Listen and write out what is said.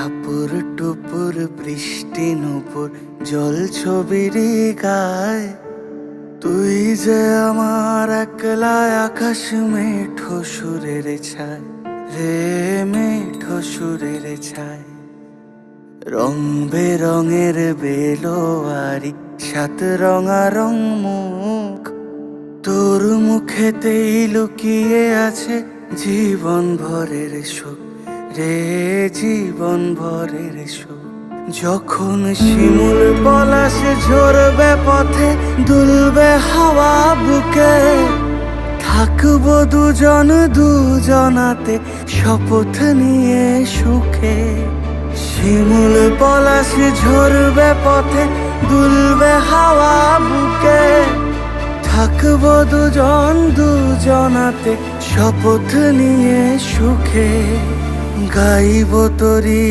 টাপুর টুপুর বৃষ্টি নুপুর জল ছবির গায়, তুই যে আমার একলা আকাশ মেঠো সুরের ছায় রে, মেঠো সুরের ছায়। রং বেরঙের বেলোয়ারি সাত রঙারং মুখ, তোর মুখেতেই লুকিয়ে আছে জীবন ভরের সুখ রে, জীবন ভরের সুখ। যখন শিমুল পলাশ ঝরবে পথে, দুলবে হাওয়া বুকে, থাকবো দুজন দুজনাতে শপথ নিয়ে সুখে। শিমুল পলাশ ঝরবে পথে, দুলবে হাওয়া বুকে, থাকবো দুজন দুজনাতে শপথ নিয়ে সুখে। গাইব তোরি